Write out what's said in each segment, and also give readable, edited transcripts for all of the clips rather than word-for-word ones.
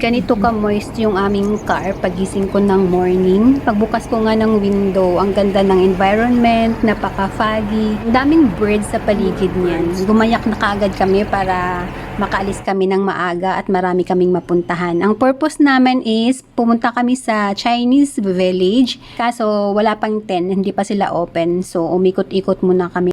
Ganito ka-moist yung aming car pagising ko ng morning. Pagbukas ko nga ng window, ang ganda ng environment, napaka-foggy. Ang daming birds sa paligid niyan. Gumayak na kaagad kami para makaalis kami ng maaga at marami kaming mapuntahan. Ang purpose namin is pumunta kami sa Chinese village. Kaso wala pang 10, hindi pa sila open. So umikot-ikot muna kami.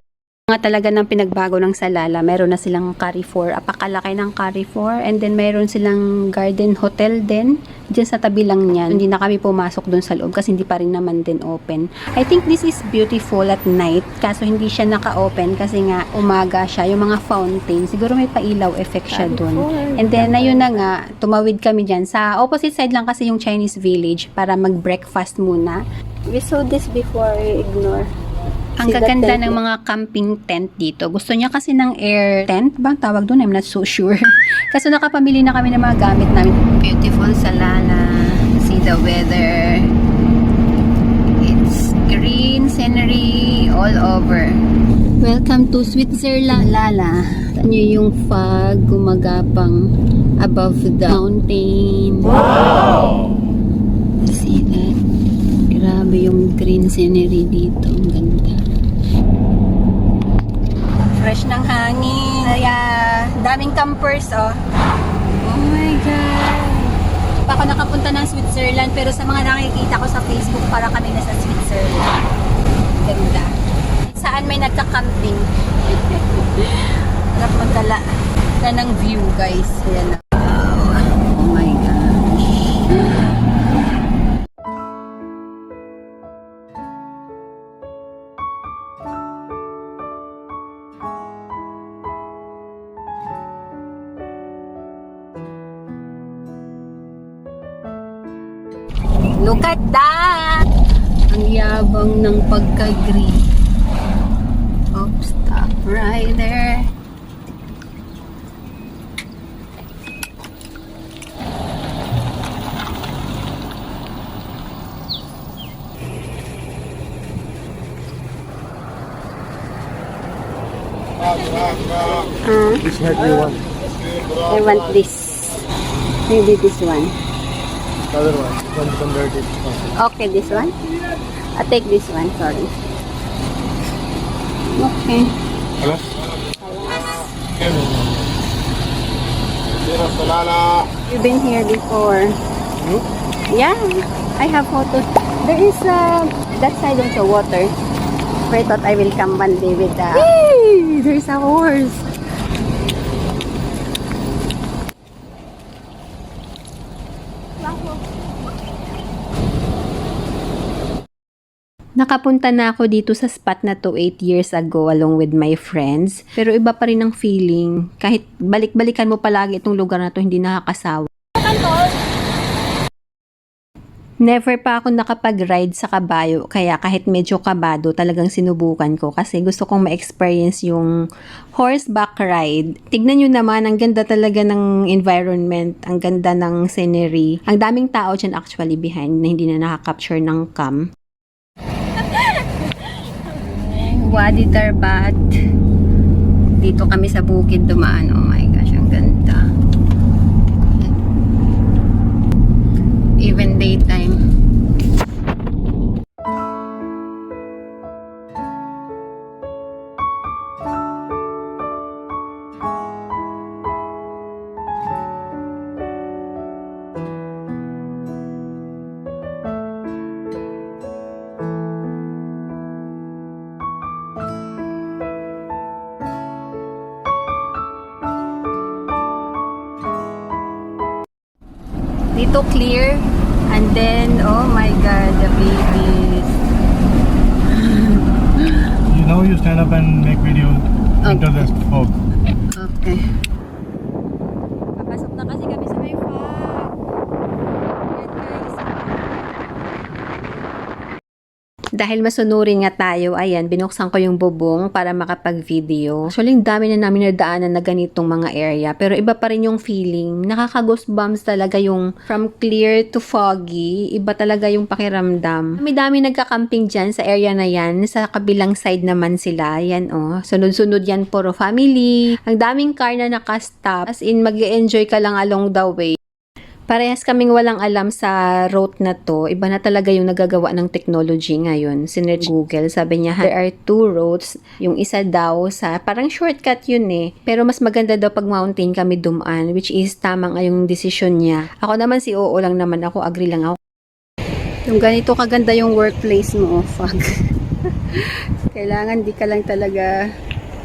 Nga talaga ng pinagbago ng Salala, meron na silang Carrefour, apakalaki ng Carrefour, and then meron silang garden hotel din, dyan sa tabi lang niyan. Hindi na kami pumasok dun sa loob kasi hindi pa rin naman din open. I think this is beautiful at night, kaso hindi siya naka-open kasi nga umaga siya, yung mga fountain, siguro may pailaw effect siya dun. And then, ayun na nga, tumawid kami dyan. Sa opposite side lang kasi yung Chinese village para mag-breakfast muna. We saw this before, ignore. Ang gaganda ng mga camping tent dito. Gusto niya kasi ng air tent. Bang tawag doon? I'm not so sure. Kasi nakapamili na kami ng mga gamit namin. Beautiful Salala. See the weather. It's green scenery all over. Welcome to Switzerland. Salala. Saan nyo yung fog gumagapang above the mountain. Wow! See that? Grabe yung green scenery dito. Ang ganda. Fresh ng hangin. Kaya, daming campers, oh. Oh my God. Pa ako nakapunta ng Switzerland, pero sa mga nakikita ko sa Facebook, para kami nasa Switzerland. Ganda. Saan may nagka-camping? Harap magdala na ng view, guys. Ayan na. Oh my gosh. Look at that! Ang yabang ng pagka-green. Oh, stop right there. Which head do you want? I want this. Maybe this one. The other one. One converted. Okay, this one? I'll take this one, sorry. Okay. Hello? You've been here before. Yeah, I have photos. There is that side also water. I thought I will come one day with the... Hey! There's a horse. Nakapunta na ako dito sa spot na to 8 years ago along with my friends. Pero iba pa rin ang feeling. Kahit balik-balikan mo palagi itong lugar na to, hindi nakakasawa. Never pa ako nakapag-ride sa kabayo. Kaya kahit medyo kabado, talagang sinubukan ko. Kasi gusto kong ma-experience yung horseback ride. Tignan nyo naman, ang ganda talaga ng environment. Ang ganda ng scenery. Ang daming tao dyan actually behind na hindi na nakaka-capture ng cam. Wadi Tarbat. Dito kami sa bukid dumaan. Oh my gosh, ang ganda. Even daytime. Dito clear, and then oh my god, the babies. You know, you stand up and make video into the fog. Okay. Papasok na kasi kami sa may fog. Yan guys. Dahil masunurin nga tayo, ayan, binuksan ko yung bubong para makapag-video. Actually, ang dami na namin nadaanan na ganitong mga area. Pero iba pa rin yung feeling. Nakaka-goosebumps talaga yung from clear to foggy. Iba talaga yung pakiramdam. Dami nagka-camping dyan sa area na yan. Sa kabilang side naman sila. Yan oh. Sunod-sunod yan, puro family. Ang daming car na nakastop. As in, mag-enjoy ka lang along the way. Parehas kaming walang alam sa route na to. Iba na talaga yung nagagawa ng technology ngayon. Sinerch Google, sabi niya, there are two roads. Yung isa daw sa, parang shortcut yun eh. Pero mas maganda daw pag mountain kami dumaan, which is tama nga yung decision niya. Ako naman si oo lang naman ako, agree lang ako. Yung ganito kaganda yung workplace mo, oh, fuck. Kailangan di ka lang talaga.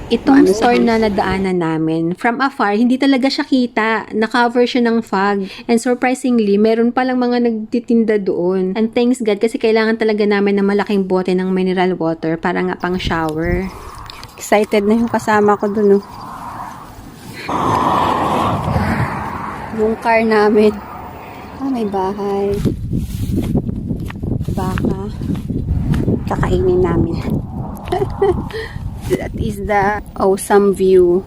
Itong store na nadaanan namin, from afar, hindi talaga siya kita. Na-cover siya ng fog. And surprisingly, meron palang mga nagtitinda doon. And thanks God, kasi kailangan talaga namin ng malaking bote ng mineral water para nga pang shower. Excited na yung kasama ko doon, oh. Yung car namin. May bahay. Baka. Kakainin namin. That is the awesome view.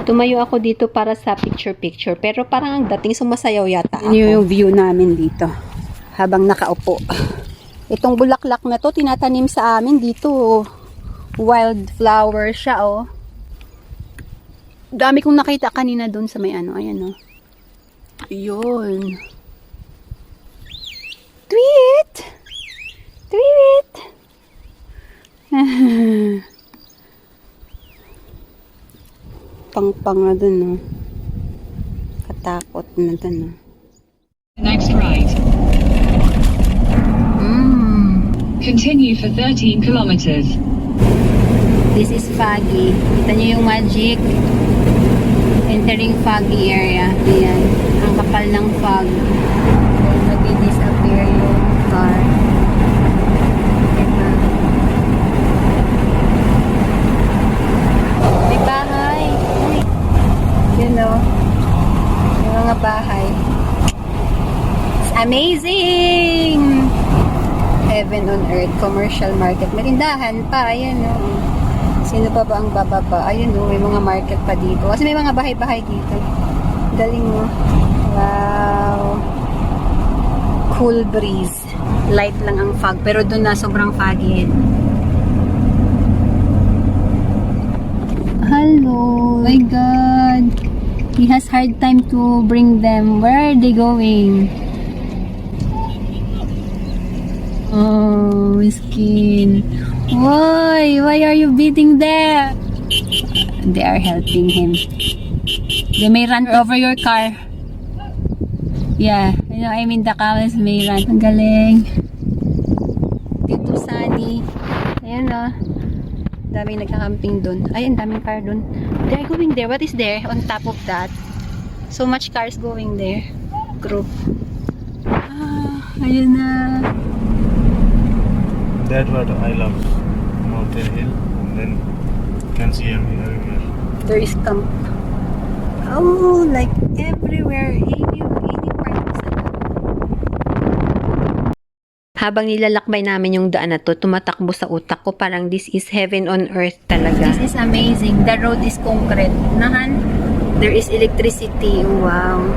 Tumayo ako dito para sa picture-picture, pero parang ang dating sumasayaw yata ako. Yun yung view namin dito, habang nakaupo. Itong bulaklak na to, tinatanim sa amin dito. Wildflower siya, oh. Dami kong nakita kanina dun sa may ano, ayan, oh. Yun. Tweet! Tweet! Pang-pang na dun, no? Katakot na dun, no? Next right. Continue for 13 kilometers. This is foggy. Kita niyo yung magic. Entering foggy area. Ayan. Ang kapal ng fog. Then, nag-disappear yung car. Diba? May bahay. Yun, no? Yung mga bahay. It's amazing! Heaven on earth, commercial market. Marindahan pa, ayan, no? Sino pa ba ang bababa? Ayun, no? May mga market pa dito. Kasi may mga bahay-bahay dito. Galing, no? Wow! Cool breeze. Light lang ang fog, pero doon na sobrang foggy. Hello! My God! He has hard time to bring them. Where are they going? Oh, miskin. Why are you beating them? They are helping him. They may run over your car. Yeah, you know, I mean the camels may run. Ang galing. Dito sunny. Ayan, oh. Daming nagkakamping dun. Ay, ang daming car dun. They are going there. What is there on top of that? So much cars going there. Group. Ayun na. That's what I love. Mountain hill, and then you can see everywhere. There is camp. Oh, like everywhere. Any part of the Habang nilalakbay namin yung daan na to, tumatakbo sa utak ko parang this is heaven on earth talaga. This is amazing. The road is concrete. Nahan, there is electricity. Wow.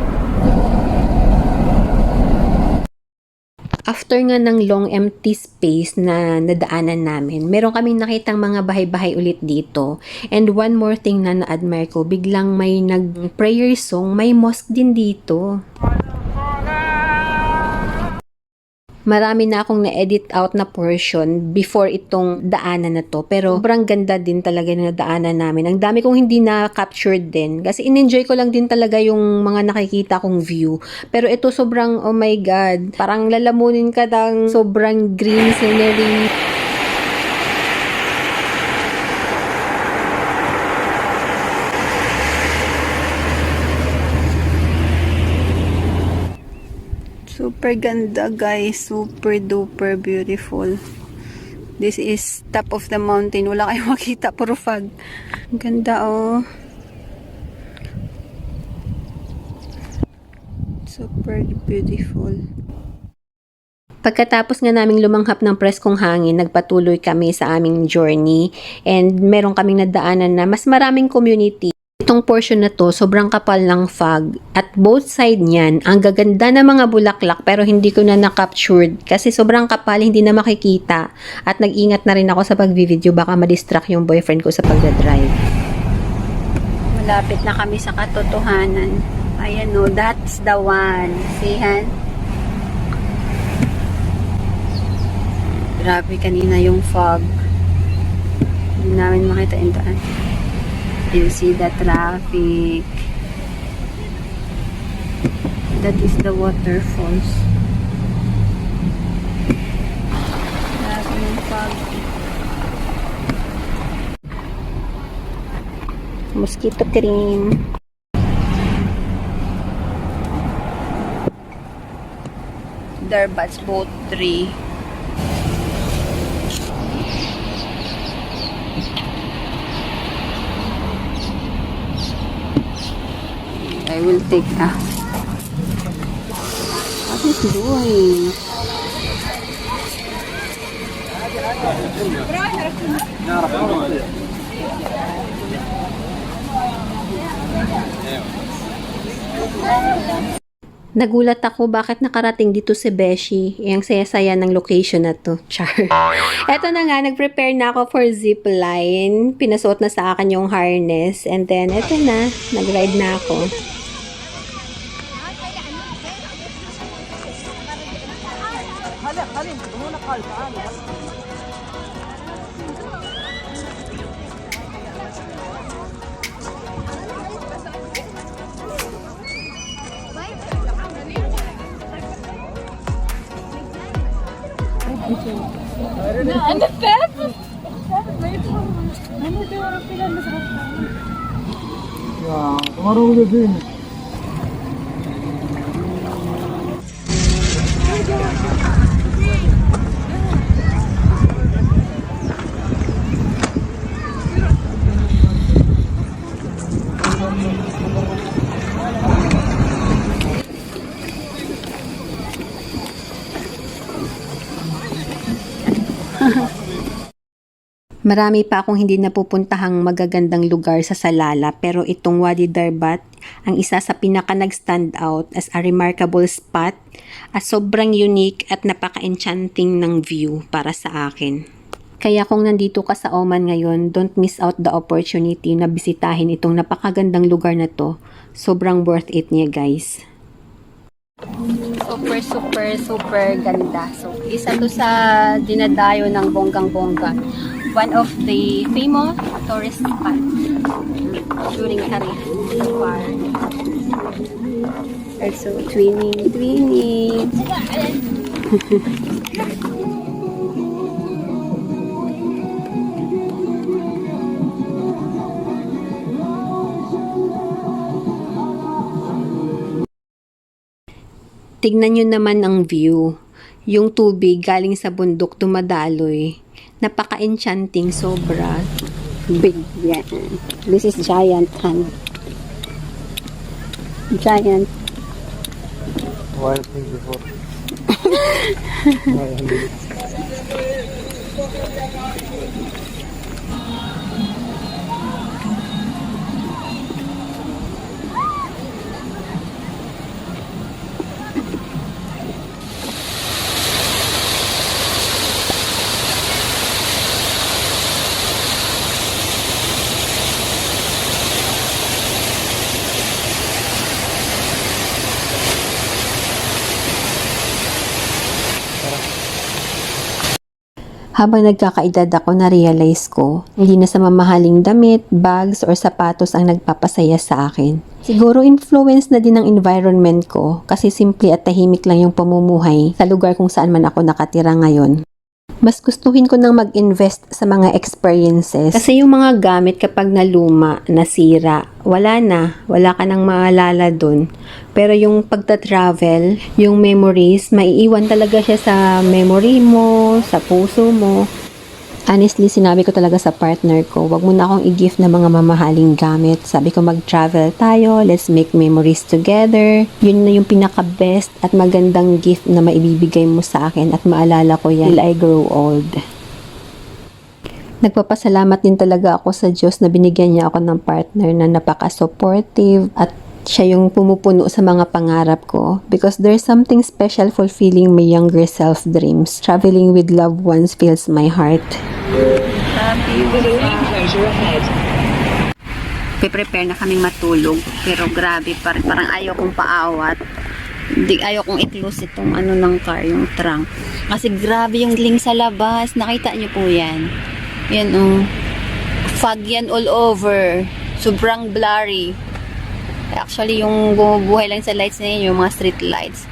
After nga ng long empty space na nadaanan namin, meron kaming nakitang mga bahay-bahay ulit dito. And one more thing na na-admire ko, biglang may nag-prayer song, may mosque din dito. Marami na akong na-edit out na portion before itong daanan na to. Pero sobrang ganda din talaga na daanan namin. Ang dami kong hindi na-captured din. Kasi in-enjoy ko lang din talaga yung mga nakikita kong view. Pero ito sobrang, oh my God, parang lalamunin ka ng sobrang green scenery. Super ganda, guys. Super duper beautiful. This is top of the mountain. Wala kayong makita. Puro fog. Ang ganda, oh. Super beautiful. Pagkatapos nga naming lumanghap ng preskong hangin, nagpatuloy kami sa aming journey and meron kaming nadaanan na mas maraming community. Itong portion na to, sobrang kapal ng fog at both side niyan, ang gaganda ng mga bulaklak pero hindi ko na na-captured kasi sobrang kapal, hindi na makikita at nag-ingat na rin ako sa pag-video baka ma-distract yung boyfriend ko sa pagdadrive. Malapit na kami sa katotohanan. Ayan o, that's the one. See, Han? Grabe kanina yung fog. Hindi namin makita yung daan. You see the traffic. That is the waterfalls. Grabe yung fog. Mosquito cream. Darbat's boat 3. I will take what is doing? Nagulat ako bakit nakarating dito si Beshi. Ang saya-saya ng location na to. Char. Eto na nga, nag-prepare na ako for zipline. Pinasuot na sa akin yung harness. And then, eto na. Nag-ride na ako. Marami pa akong hindi napupuntahang magagandang lugar sa Salalah pero itong Wadi Darbat ang isa sa pinaka nag-stand out as a remarkable spot at sobrang unique at napaka-enchanting ng view para sa akin. Kaya kung nandito ka sa Oman ngayon, don't miss out the opportunity na bisitahin itong napakagandang lugar na to. Sobrang worth it niya, guys. Super ganda. So, isa to sa dinadayo ng bonggang-bongga. One of the famous tourist spots during Harif War. Also, twinning. Tignan nyo naman ang view. Yung tubig galing sa bundok dumadaloy. Napaka-enchanting, sobra. Big yan. This is giant hand. Giant. Why think before? Habang nagkakaedad ako, na-realize ko, hindi na sa mamahaling damit, bags, or sapatos ang nagpapasaya sa akin. Siguro influence na din ng environment ko kasi simple at tahimik lang yung pamumuhay sa lugar kung saan man ako nakatira ngayon. Mas gustuhin ko nang mag-invest sa mga experiences. Kasi yung mga gamit kapag naluma, nasira, wala ka nang maalala dun. Pero yung pagta-travel, yung memories, maiiwan talaga siya sa memory mo, sa puso mo. Honestly, sinabi ko talaga sa partner ko, wag mo na akong i-gift ng mga mamahaling gamit. Sabi ko, mag-travel tayo, let's make memories together. Yun na yung pinaka-best at magandang gift na maibibigay mo sa akin at maalala ko yan till I grow old. Nagpapasalamat din talaga ako sa Diyos na binigyan niya ako ng partner na napaka-supportive at siya yung pumupuno sa mga pangarap ko because there's something special fulfilling my younger self dreams. Traveling with loved ones fills my heart. There's a lane closure ahead. Prepare na kaming matulog pero grabe parang ayaw kong paawat. Ayaw kong i-close itong ng car, yung trunk. Kasi grabe yung link sa labas. Nakita niyo po yan. Yan fog yan all over. Sobrang blurry. Actually, yung bumubuhay lang sa lights na yun, yung mga street lights.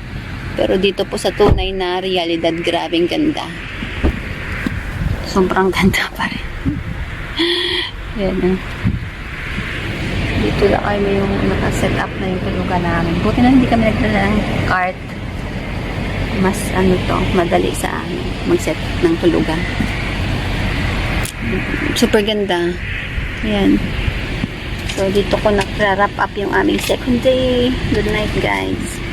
Pero dito po sa tunay na realidad, grabing ganda. Sobrang ganda pa rin. Yan. Dito lang kami yung naka-set up na yung tulugan namin. Buti na hindi kami nagdala ng cart. Mas madali sa amin mag-set ng tulugan. Super ganda. Yan. So, dito ko na-wrap up yung aming second day. Good night, guys.